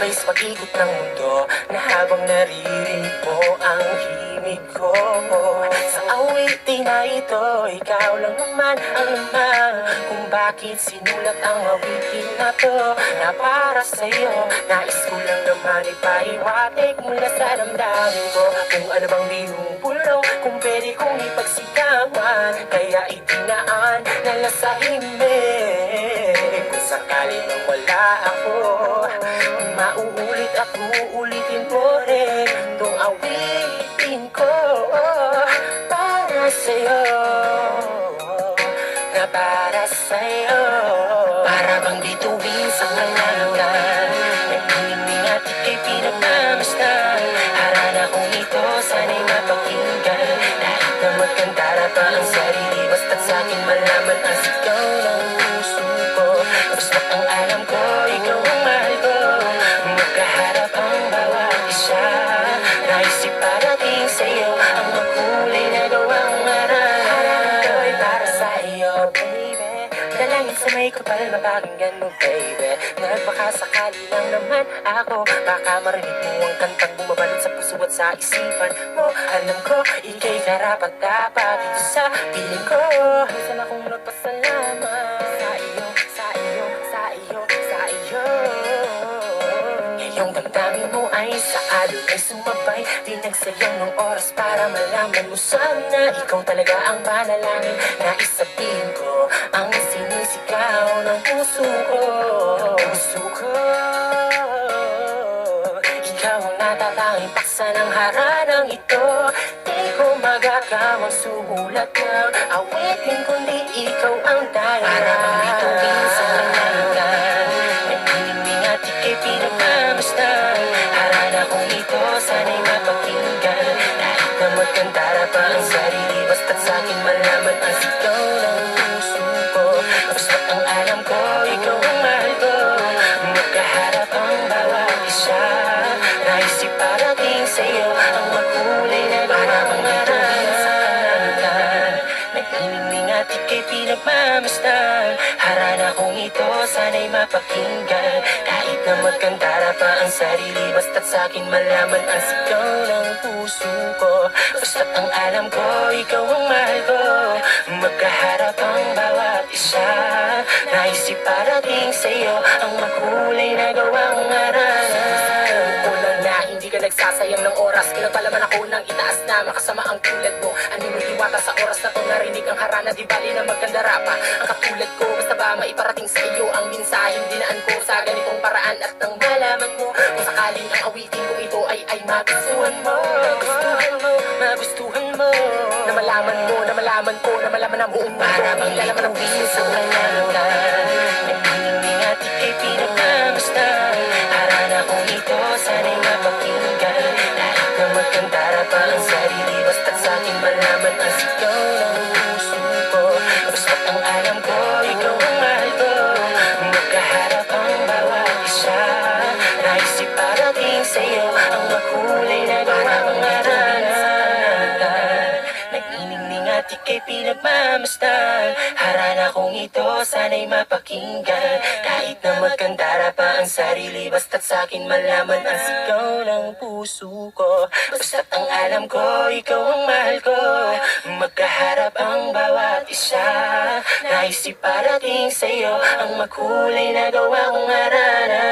sabay sa pag-ikot ng mundo, na habang naririnig mo ang himig ko. Sa awitin na ito, ikaw lang naman ang laman kung bakit sinulat ang awitin na to, na para sa'yo. Nais ko lang naman ipaiwatig mula sa damdamin ko, kung ano bang binubulong, kung pwede kong ipagsigawan. Kaya itinaan na lasahimik, kung sakali nang wala ako, mauulit at uulitin ko rin tong awitin ko, para sa'yo, na para sa'yo. Para bang bituin sa kalangan, naghihiling at ika'y pinagmamasdan. Harana kong ito, sana'y mapakinggan, kahit na magkantara pa ang sarili, basta't sa'kin malaman ang sigaw ng puso ko. Basta't ang alam ko, ikaw ang mahal ko, magkaharap ang bawat isa. Nais iparating sa'yo ang makulay na gawang harap ko'y para sa'yo, baby. Dalangin sa may kapal, mapakinggan mo, baby. Nagpakasakali lang naman ako, baka marinig mo ang kantang bumabalot sa puso at sa isipan mo. Alam ko, ika'y karapat dapat dito sa piling ko. Minsan akong nagpasalamat sa iyo, sa iyo, sa iyo, sa iyo. Ngayong damdamin mo ay sa alon ay sumabay, di nagsayang ng oras para malaman mo sana. Ikaw talaga ang panalangin na isabihin ko, ang sinisigaw ng puso ko. Puso ko, ikaw ang natatanging paksa ng haranang ito. Di ko magagawang sumulat ng awitin, kundi ikaw ang dahil. Para bang bituin sa kalangan, naghihiling at ika'y pinagmamasdan. Harana kong ito, sana'y mapakinggan, kahit na magkantara pa ang sarili, basta't sa'kin malaman ang sigaw ng puso ko. Basta't ang alam ko, ikaw ang mahal ko, magkaharap ang bawat isa. Nais iparating sa'yo ang makulay na gawang harap. Naghihiling at ika'y pinagmamasdan. Harana kong ito, sana'y mapakinggan, kahit na magkantara pa ang sarili, basta't sa'kin malaman ang sigaw ng puso ko. Basta't ang alam ko, ikaw ang mahal ko, magkaharap ang bawat isa. Nais iparating sa'yo ang makulay na gawang harap. Kulang na hindi ka nagsasayang ng oras, pinagpalaman ako ng itaas na makasama ang tulad mo. Ano mo iwata sa oras na to, narinig ang harana, di bali na magkandara pa ang katulad ko. Basta ba maiparating sa iyo ang minsaheng dinaan ko sa ganitong paraan, at nang malaman mo kung sakaling ang awitin ko ito ay magustuhan mo. Magustuhan mo, magustuhan mo, na malaman mo, na malaman ko, na malaman ang buong mundo. Para bang lalaman ang business sa kalangan, naghihiling at ika'y pinagmamasdan. Harana kong ito, sana'y mapakinggan, kahit na magkantara pa ang sarili, basta't sa'kin malaman ang sigaw ng puso ko. Basta't ang alam ko, ikaw ang mahal ko, magkaharap ang bawat isa. Nais iparating sa'yo ang makulay na gawang harap. Naghihiling at ika'y pinagmamasdan. Harana kong ito, sana'y mapakinggan, kahit na magkantara pa ang sarili, basta't sa'kin malaman ang sigaw ng puso ko. Basta't ang alam ko, ikaw ang mahal ko, magkaharap ang bawat isa. Nais iparating sa'yo ang makulay na gawang harana.